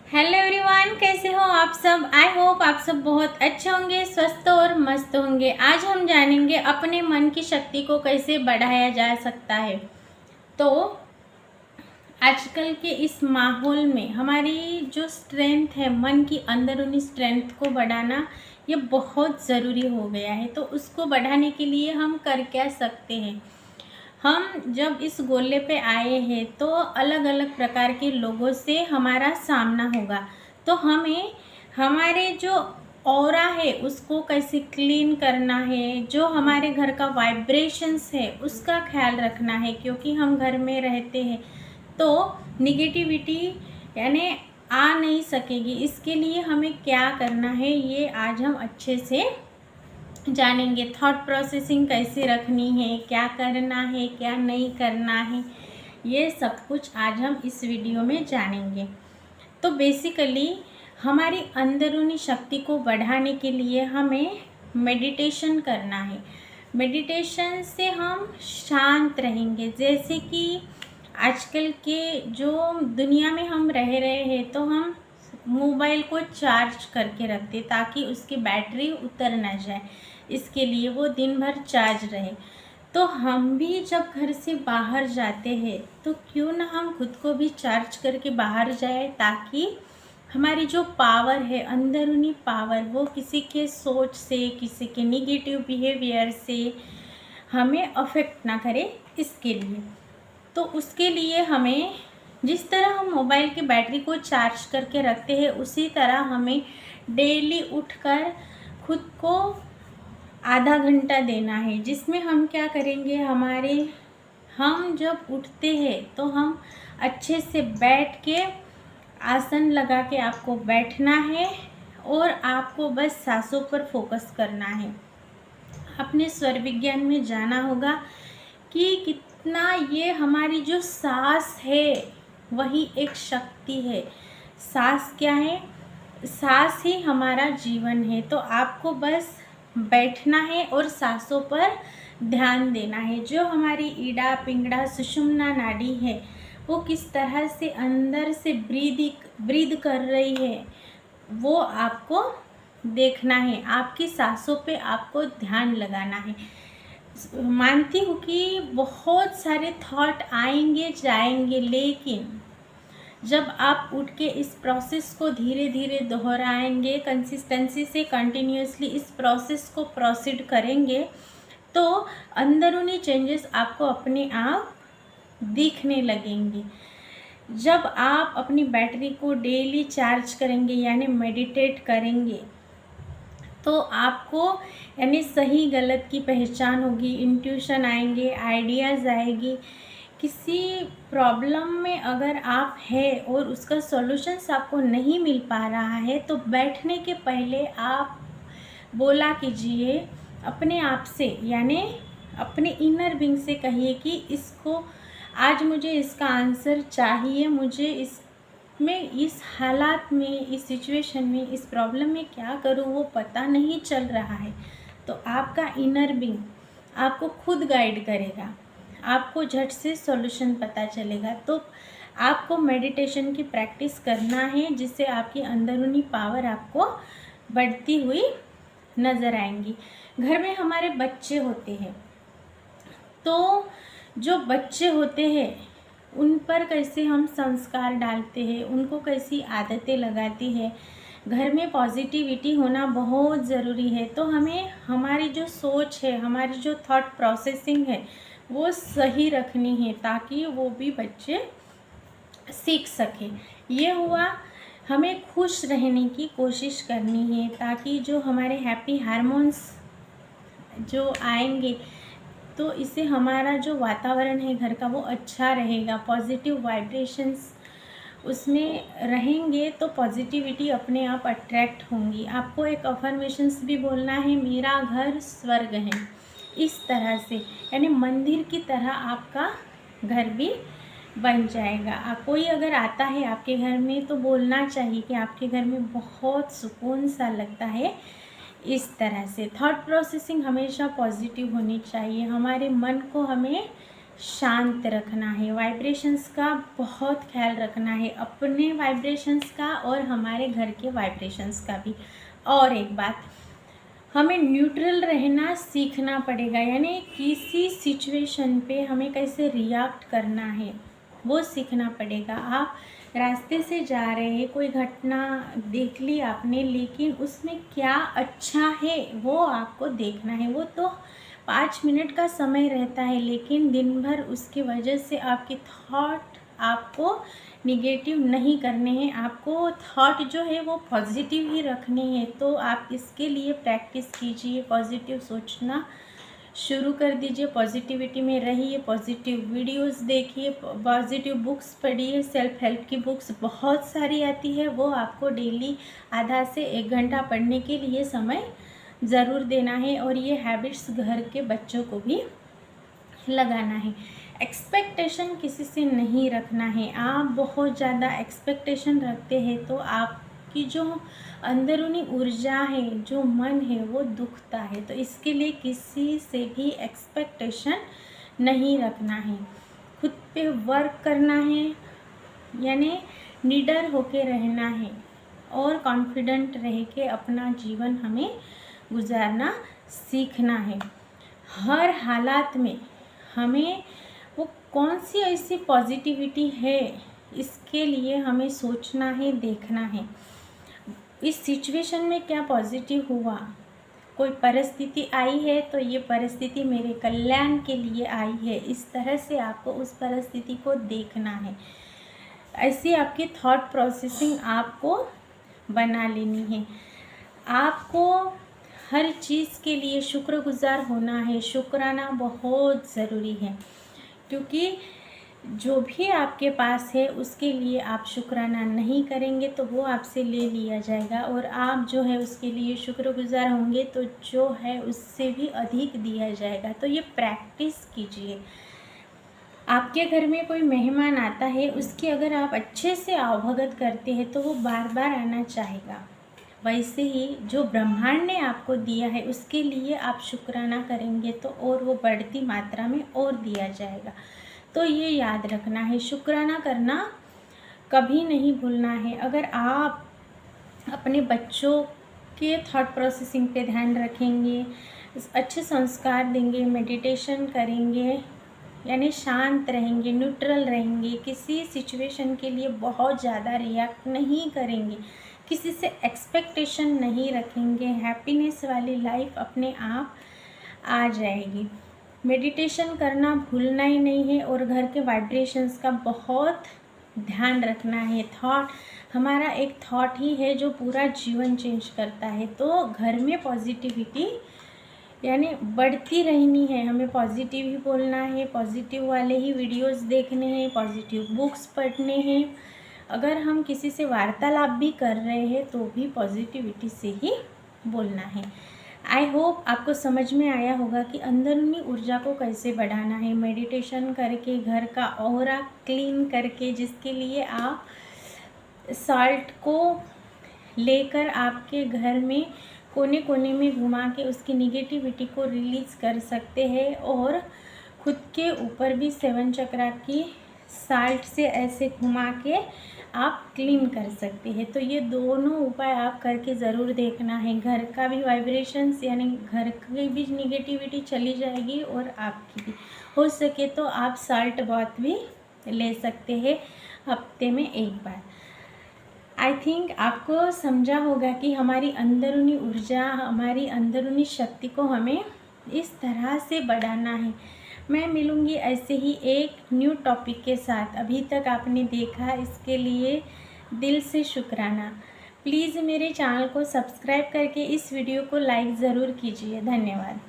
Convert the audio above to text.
Hello everyone, कैसे हो आप सब। आई होप आप सब बहुत अच्छे होंगे, स्वस्थ और मस्त होंगे। आज हम जानेंगे अपने मन की शक्ति को कैसे बढ़ाया जा सकता है। तो आजकल के इस माहौल में हमारी जो स्ट्रेंथ है, मन की अंदरूनी स्ट्रेंथ को बढ़ाना ये बहुत ज़रूरी हो गया है। तो उसको बढ़ाने के लिए हम कर क्या सकते हैं। हम जब इस गोले पे आए हैं तो अलग अलग प्रकार के लोगों से हमारा सामना होगा। तो हमें हमारे जो ऑरा है उसको कैसे क्लीन करना है, जो हमारे घर का वाइब्रेशंस है उसका ख्याल रखना है, क्योंकि हम घर में रहते हैं तो निगेटिविटी यानी आ नहीं सकेगी। इसके लिए हमें क्या करना है ये आज हम अच्छे से जानेंगे। थॉट प्रोसेसिंग कैसे रखनी है, क्या करना है क्या नहीं करना है, ये सब कुछ आज हम इस वीडियो में जानेंगे। तो बेसिकली हमारी अंदरूनी शक्ति को बढ़ाने के लिए हमें मेडिटेशन करना है। मेडिटेशन से हम शांत रहेंगे। जैसे कि आजकल के जो दुनिया में हम रह रहे हैं तो हम मोबाइल को चार्ज करके रखते ताकि उसकी बैटरी उतर ना जाए, इसके लिए वो दिन भर चार्ज रहे। तो हम भी जब घर से बाहर जाते हैं तो क्यों ना हम खुद को भी चार्ज करके बाहर जाए, ताकि हमारी जो पावर है, अंदरूनी पावर, वो किसी के सोच से, किसी के निगेटिव बिहेवियर से हमें अफेक्ट ना करे। इसके लिए तो उसके लिए हमें जिस तरह हम मोबाइल की बैटरी को चार्ज करके रखते हैं उसी तरह हमें डेली उठकर खुद को आधा घंटा देना है, जिसमें हम क्या करेंगे, हम जब उठते हैं तो हम अच्छे से बैठ के आसन लगा के आपको बैठना है और आपको बस सांसों पर फोकस करना है। अपने स्वर विज्ञान में जाना होगा कि कितना ये हमारी जो सांस है वही एक शक्ति है। सांस क्या है? सांस ही हमारा जीवन है। तो आपको बस बैठना है और सांसों पर ध्यान देना है। जो हमारी ईड़ा पिंगड़ा सुषुम्ना नाड़ी है वो किस तरह से अंदर से ब्रीद कर रही है वो आपको देखना है। आपकी सांसों पे आपको ध्यान लगाना है। मानती हूँ कि बहुत सारे थॉट आएंगे जाएंगे, लेकिन जब आप उठ के इस प्रोसेस को धीरे धीरे दोहराएंगे, कंसिस्टेंसी से कंटिन्यूसली इस प्रोसेस को प्रोसीड करेंगे तो अंदरूनी चेंजेस आपको अपने आप दिखने लगेंगे। जब आप अपनी बैटरी को डेली चार्ज करेंगे यानी मेडिटेट करेंगे तो आपको यानी सही गलत की पहचान होगी, इंट्यूशन आएंगे, आइडियाज़ आएगी। किसी प्रॉब्लम में अगर आप हैं और उसका सॉल्यूशंस आपको नहीं मिल पा रहा है तो बैठने के पहले आप बोला कीजिए अपने आप से, यानी अपने इनर बीइंग से कहिए कि इसको आज मुझे इसका आंसर चाहिए, मुझे इस हालात में, इस सिचुएशन में, इस प्रॉब्लम में क्या करूँ वो पता नहीं चल रहा है। तो आपका इनर बीइंग आपको खुद गाइड करेगा, आपको झट से सॉल्यूशन पता चलेगा। तो आपको मेडिटेशन की प्रैक्टिस करना है जिससे आपकी अंदरूनी पावर आपको बढ़ती हुई नज़र आएंगी। घर में हमारे बच्चे होते हैं तो जो बच्चे होते हैं उन पर कैसे हम संस्कार डालते हैं, उनको कैसी आदतें लगाती है। घर में पॉजिटिविटी होना बहुत ज़रूरी है। तो हमें हमारी जो सोच है, हमारी जो थॉट प्रोसेसिंग है वो सही रखनी है ताकि वो भी बच्चे सीख सकें। ये हुआ, हमें खुश रहने की कोशिश करनी है ताकि जो हमारे हैप्पी हार्मोन्स जो आएंगे तो इससे हमारा जो वातावरण है घर का वो अच्छा रहेगा, पॉजिटिव वाइब्रेशंस उसमें रहेंगे तो पॉजिटिविटी अपने आप अट्रैक्ट होंगी। आपको एक अफर्मेशंस भी बोलना है, मेरा घर स्वर्ग है। इस तरह से यानी मंदिर की तरह आपका घर भी बन जाएगा। कोई अगर आता है आपके घर में तो बोलना चाहिए कि आपके घर में बहुत सुकून सा लगता है। इस तरह से थॉट प्रोसेसिंग हमेशा पॉजिटिव होनी चाहिए। हमारे मन को हमें शांत रखना है, वाइब्रेशंस का बहुत ख्याल रखना है, अपने वाइब्रेशंस का और हमारे घर के वाइब्रेशंस का भी। और एक बात, हमें न्यूट्रल रहना सीखना पड़ेगा, यानी किसी सिचुएशन पे हमें कैसे रिएक्ट करना है वो सीखना पड़ेगा। आप रास्ते से जा रहे हैं, कोई घटना देख ली आपने, लेकिन उसमें क्या अच्छा है वो आपको देखना है। वो तो 5 मिनट का समय रहता है, लेकिन दिन भर उसकी वजह से आपके थॉट आपको निगेटिव नहीं करने हैं, आपको थॉट जो है वो पॉजिटिव ही रखने हैं। तो आप इसके लिए प्रैक्टिस कीजिए, पॉजिटिव सोचना शुरू कर दीजिए, पॉजिटिविटी में रहिए, पॉजिटिव वीडियोस देखिए, पॉजिटिव बुक्स पढ़िए, सेल्फ हेल्प की बुक्स बहुत सारी आती है, वो आपको डेली आधा से 1 घंटा पढ़ने के लिए समय ज़रूर देना है। और ये हैबिट्स घर के बच्चों को भी लगाना है। एक्सपेक्टेशन किसी से नहीं रखना है। आप बहुत ज़्यादा एक्सपेक्टेशन रखते हैं तो आपकी जो अंदरूनी ऊर्जा है, जो मन है, वो दुखता है। तो इसके लिए किसी से भी एक्सपेक्टेशन नहीं रखना है। खुद पे वर्क करना है, यानी निडर होके रहना है और कॉन्फिडेंट रह के अपना जीवन हमें गुजारना सीखना है। हर हालात में हमें वो कौन सी ऐसी पॉजिटिविटी है, इसके लिए हमें सोचना है, देखना है। इस सिचुएशन में क्या पॉजिटिव हुआ, कोई परिस्थिति आई है तो ये परिस्थिति मेरे कल्याण के लिए आई है, इस तरह से आपको उस परिस्थिति को देखना है। ऐसी आपकी थॉट प्रोसेसिंग आपको बना लेनी है। आपको हर चीज़ के लिए शुक्रगुजार होना है, शुक्राना बहुत ज़रूरी है, क्योंकि जो भी आपके पास है उसके लिए आप शुक्राना नहीं करेंगे तो वो आपसे ले लिया जाएगा, और आप जो है उसके लिए शुक्रगुजार होंगे तो जो है उससे भी अधिक दिया जाएगा। तो ये प्रैक्टिस कीजिए। आपके घर में कोई मेहमान आता है, उसकी अगर आप अच्छे से आवभगत करते हैं तो वो बार बार आना चाहेगा। वैसे ही जो ब्रह्मांड ने आपको दिया है उसके लिए आप शुक्राना करेंगे तो और वो बढ़ती मात्रा में और दिया जाएगा। तो ये याद रखना है, शुक्राना करना कभी नहीं भूलना है। अगर आप अपने बच्चों के थॉट प्रोसेसिंग पे ध्यान रखेंगे, अच्छे संस्कार देंगे, मेडिटेशन करेंगे, यानी शांत रहेंगे, न्यूट्रल रहेंगे, किसी सिचुएशन के लिए बहुत ज़्यादा रिएक्ट नहीं करेंगे, किसी से एक्सपेक्टेशन नहीं रखेंगे, हैप्पीनेस वाली लाइफ अपने आप आ जाएगी। मेडिटेशन करना भूलना ही नहीं है, और घर के वाइब्रेशंस का बहुत ध्यान रखना है। थॉट, हमारा एक थॉट ही है जो पूरा जीवन चेंज करता है। तो घर में पॉजिटिविटी यानी बढ़ती रहनी है, हमें पॉजिटिव ही बोलना है, पॉजिटिव वाले ही वीडियोस देखने हैं, पॉजिटिव बुक्स पढ़ने हैं। अगर हम किसी से वार्तालाप भी कर रहे हैं तो भी पॉजिटिविटी से ही बोलना है। आई होप आपको समझ में आया होगा कि अंदरूनी ऊर्जा को कैसे बढ़ाना है, मेडिटेशन करके, घर का ऑरा क्लीन करके, जिसके लिए आप सॉल्ट को लेकर आपके घर में कोने कोने में घुमा के उसकी निगेटिविटी को रिलीज़ कर सकते हैं, और खुद के ऊपर भी 7 चक्रा की साल्ट से ऐसे घुमा के आप क्लीन कर सकते हैं। तो ये दोनों उपाय आप करके ज़रूर देखना है। घर का भी वाइब्रेशंस यानी घर की भी निगेटिविटी चली जाएगी और आपकी भी। हो सके तो आप साल्ट बाथ भी ले सकते हैं हफ्ते में 1 बार। आई थिंक आपको समझा होगा कि हमारी अंदरूनी ऊर्जा, हमारी अंदरूनी शक्ति को हमें इस तरह से बढ़ाना है। मैं मिलूँगी ऐसे ही एक न्यू टॉपिक के साथ। अभी तक आपने देखा, इसके लिए दिल से शुक्राना। प्लीज़ मेरे चैनल को सब्सक्राइब करके इस वीडियो को लाइक ज़रूर कीजिए। धन्यवाद।